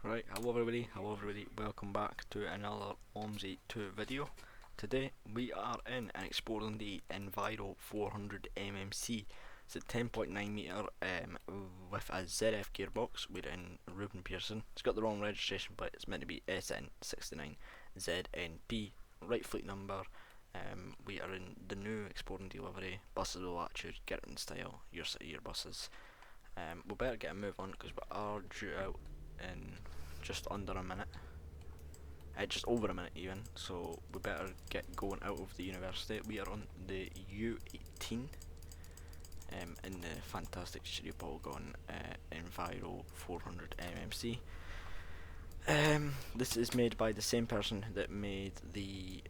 Right, hello everybody, welcome back to another OMZ2 video. Today we are in and exploring the Enviro 400 MMC. It's a 10.9 meter with a ZF Gearbox. We're in Ruben Pearson. It's got the wrong registration but it's meant to be SN69ZNP. Right fleet number. We are in the new exploring delivery. Buses will actually get in style, your city, your buses. We better get a move on because we are due out in just under a minute, just over a minute even, so we better get going out of the university. We are on the U18 in the fantastic studio polygon Enviro 400 MMC. This is made by the same person that made the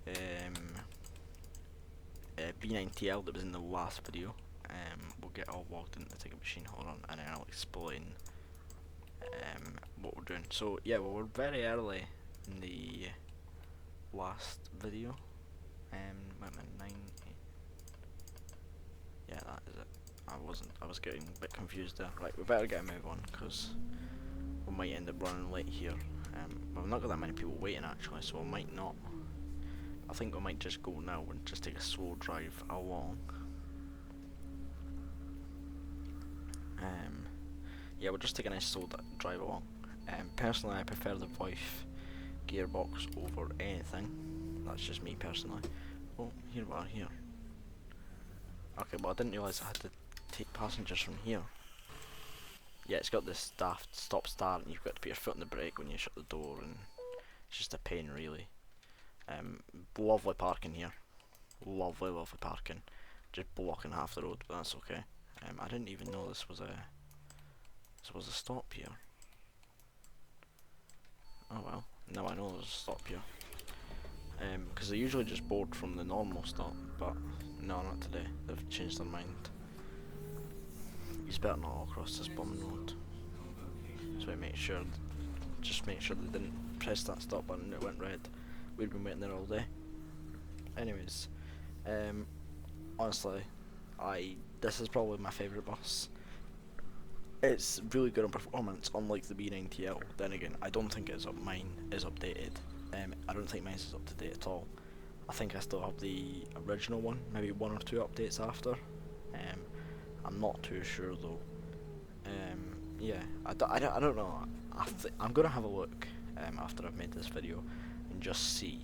B9TL that was in the last video. We'll get all logged into the ticket machine, hold on, and then I'll explain what we're doing. So yeah, well, we're very early in the last video. Wait a minute, 9, 8. Yeah, that is it. I was getting a bit confused there. Right, we better get a move on because we might end up running late here. Well, we've not got that many people waiting actually, so we might not. I think we might just go now and just take a slow drive along. Yeah, we'll just take a nice slow drive along. Personally, I prefer the ZF Gearbox over anything. That's just me personally. Oh, here we are here. Okay, but I didn't realise I had to take passengers from here. Yeah, it's got this daft stop start and you've got to put your foot on the brake when you shut the door, and it's just a pain really. Lovely parking here. Lovely parking. Just blocking half the road, but that's okay. I didn't even know this was a stop here. Oh well, now I know there's a stop here. Because they usually just board from the normal stop, but no, not today. They've changed their mind. You better not all cross this bum road. So I just make sure they didn't press that stop button and it went red. We'd been waiting there all day. Anyways, honestly, this is probably my favourite bus. It's really good on performance, unlike the B9TL. Then again, I don't think mine is updated. I don't think mine is up to date at all. I think I still have the original one, maybe one or two updates after. I'm not too sure though. Yeah, I don't know. I'm gonna have a look after I've made this video and just see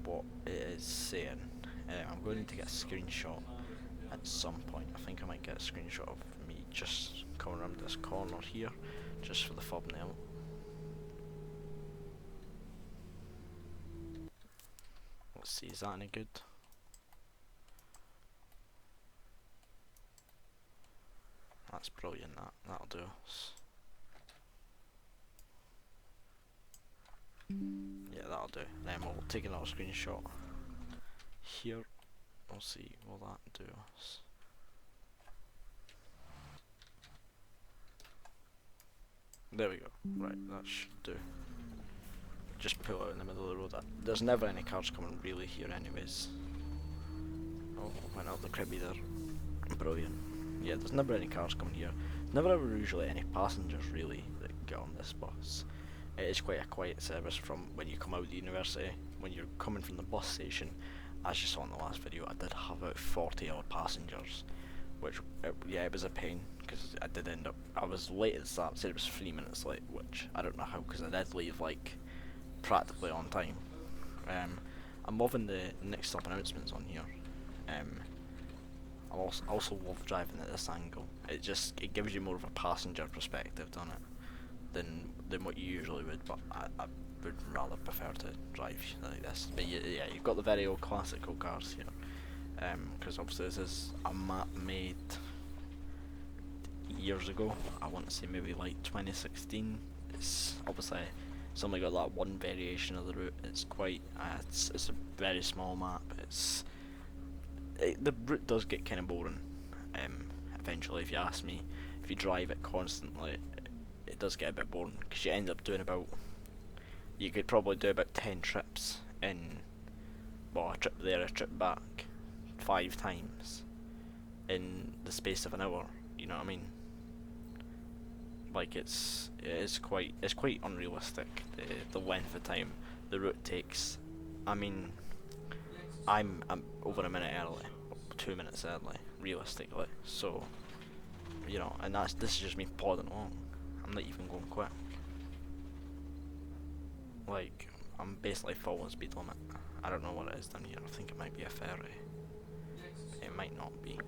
what it is saying. I'm going to get a screenshot at some point. I think I might get a screenshot of me just coming around this corner here, just for the thumbnail. Let's see, is that any good? That's brilliant, that'll do us. Yeah, that'll do. Then we'll take another screenshot here. We'll see, will that do us? There we go. Right, that should do. Just pull out in the middle of the road. There's never any cars coming really here anyways. Oh, went out the cribby there. Brilliant. Yeah, there's never any cars coming here. Never ever usually any passengers really that get on this bus. It is quite a quiet service from when you come out of the university. When you're coming from the bus station, as you saw in the last video, I did have about 40 odd passengers, which yeah, it was a pain because I did end up, I was late at the start. Said it was 3 minutes late, which I don't know how, because I did leave like practically on time. I'm loving the next stop announcements on here. I also love driving at this angle. It gives you more of a passenger perspective, doesn't it, than what you usually would. But I would rather prefer to drive like this. But yeah, you've got the very old classical cars here. Because obviously this is a map made years ago. I want to say maybe like 2016. It's obviously it's only got that one variation of the route. It's quite it's a very small map. The route does get kind of boring eventually, if you ask me. If you drive it constantly, it does get a bit boring because you end up doing you could probably do about 10 trips in, well, a trip there, a trip back, 5 times in the space of an hour, you know what I mean? Like it's quite unrealistic, the length of time the route takes. I mean, I'm over a minute early, 2 minutes early, realistically. So, you know, and this is just me plodding along. I'm not even going quick. Like, I'm basically following speed limit. I don't know what it is down here. I think it might be a ferry. It might not be.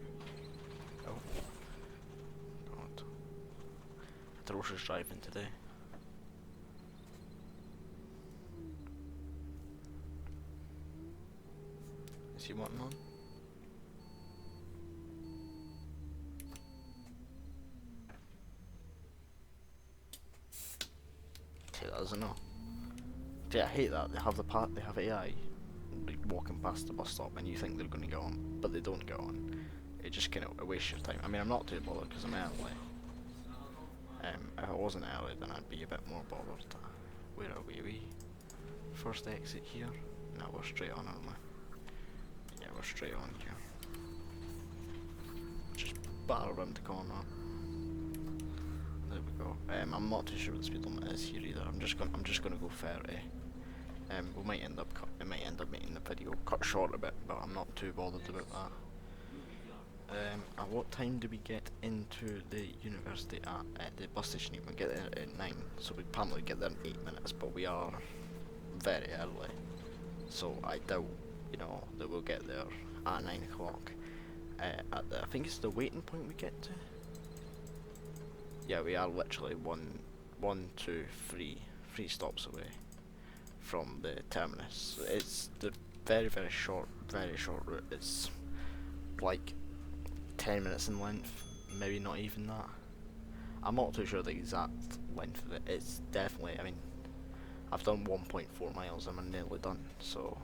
Oh, God. Atrocious driving today. Is he wanting on? See, that doesn't know. Yeah, I hate that. They have AI like walking past the bus stop, and you think they're going to get on, but they don't get on. It just kind of wastes your time. I mean, I'm not too bothered because I'm early. If I wasn't early, then I'd be a bit more bothered. Where are we? First exit here? No, we're straight on, aren't we? Yeah, we're straight on here. Just batter around the corner. There we go. I'm not too sure what the speed limit is here either. I'm just gonna go 30. It might end up making the video cut short a bit, but I'm not too bothered about that. At what time do we get into the university at the bus station? We get there at 9, so we apparently get there in 8 minutes, but we are very early. So I doubt, you know, that we'll get there at 9 o'clock. I think it's the waiting point we get to. Yeah, we are literally three stops away from the terminus. It's the very short route. It's like 10 minutes in length, maybe not even that. I'm not too sure the exact length of it. It's definitely, I mean, I've done 1.4 miles and I'm nearly done, so,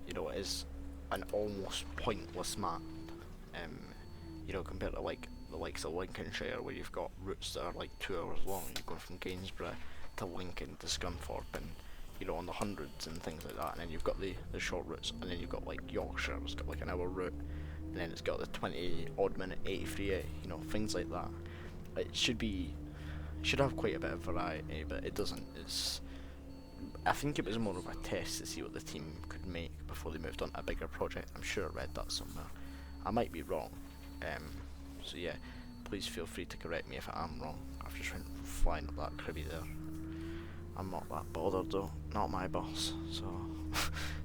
you know, it is an almost pointless map, you know, compared to like the likes of Lincolnshire, where you've got routes that are like 2 hours long. You're going from Gainsborough to Lincoln to Scunthorpe, and you know, on the hundreds and things like that. And then you've got the short routes, and then you've got like Yorkshire, it's got like an hour route, and then it's got the 20 odd minute 83A, you know, things like that. It should have quite a bit of variety, but it doesn't. I think it was more of a test to see what the team could make before they moved on to a bigger project. I'm sure I read that somewhere. I might be wrong. So yeah, please feel free to correct me if I am wrong. I've just went flying up that cribby there. I'm not that bothered though, not my boss, so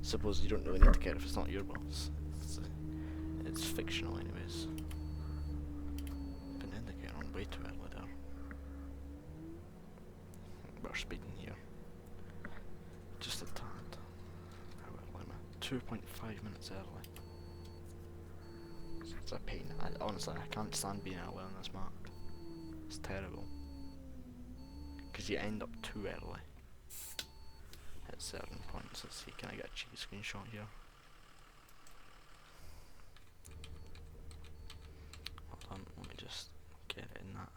suppose you don't really need to care if it's not your boss. It's fictional anyways. Been indicator on way too early there. We're speeding here. Just a tad. How early am I? 2.5 minutes early. It's a pain. Honestly, I can't stand being early on this map. It's terrible. Because you end up too early at certain points. Let's see, can I get a cheeky screenshot here? Hold on, let me just get it in that.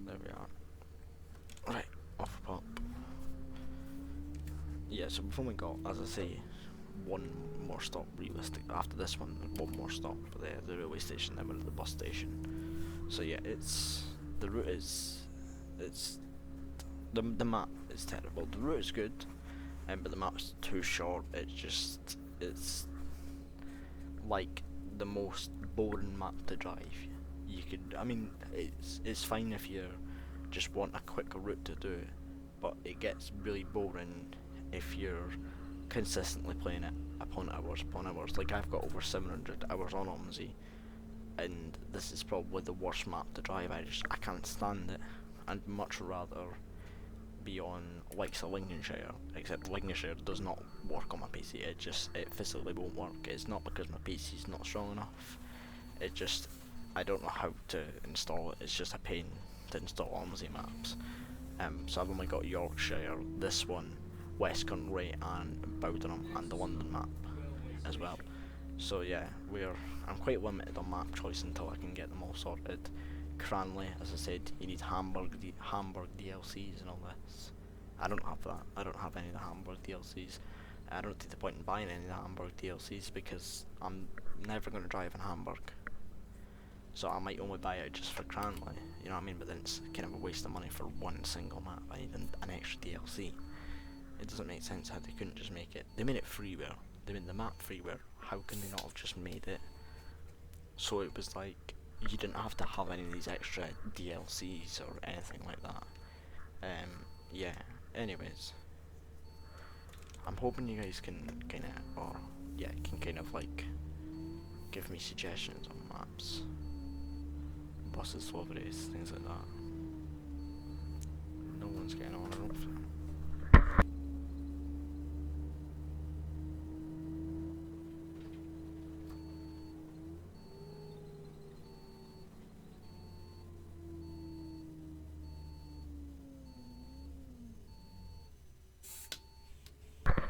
There we are. Right, off pop. Yeah, so we've only got, as I say, one more stop realistic. After this one more stop for the railway station, then we're at the bus station. So yeah, the route is, the map is terrible. The route is good, but the map's too short. It's like the most boring map to drive. I mean, it's fine if you just want a quick route to do, but it gets really boring if you're consistently playing it upon hours. Like, I've got over 700 hours on OMSI, and this is probably the worst map to drive. I can't stand it. I'd much rather be on likes of Lincolnshire, except Lincolnshire does not work on my PC. It physically won't work. It's not because my PC's not strong enough. I don't know how to install it. It's just a pain to install OMSI maps. So I've only got Yorkshire, this one, West Country and Bowdenham, and the London map as well. So yeah, I'm quite limited on map choice until I can get them all sorted. Cranley, as I said, you need Hamburg DLCs and all this. I don't have that. I don't have any of the Hamburg DLCs. I don't see the point in buying any of the Hamburg DLCs because I'm never going to drive in Hamburg. So I might only buy it just for Cranley, you know what I mean? But then it's kind of a waste of money for one single map. I need an extra DLC. It doesn't make sense how they couldn't just make it. They made it freeware. They made the map freeware. How can they not have just made it so it was like you didn't have to have any of these extra DLCs or anything like that? Yeah. Anyways, I'm hoping you guys can can kind of like give me suggestions on maps, buses, liveries, things like that. No one's getting on, I don't think.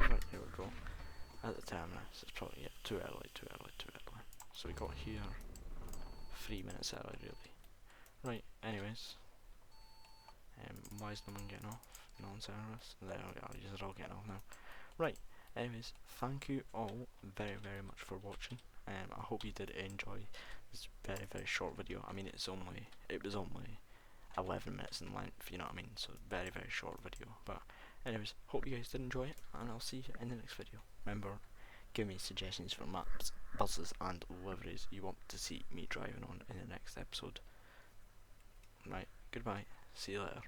Right, here we go. At the terminus, it's probably too early. So we got here 3 minutes early, really. Right, anyways. Why is no one getting off? No one's service. There we are, you're all getting off now. Right, anyways, thank you all very much for watching. I hope you did enjoy this very short video. I mean, it was only 11 minutes in length, you know what I mean? So very short video. But anyways, hope you guys did enjoy it, and I'll see you in the next video. Remember, give me suggestions for maps, buses and liveries you want to see me driving on in the next episode. Right, goodbye, see you later.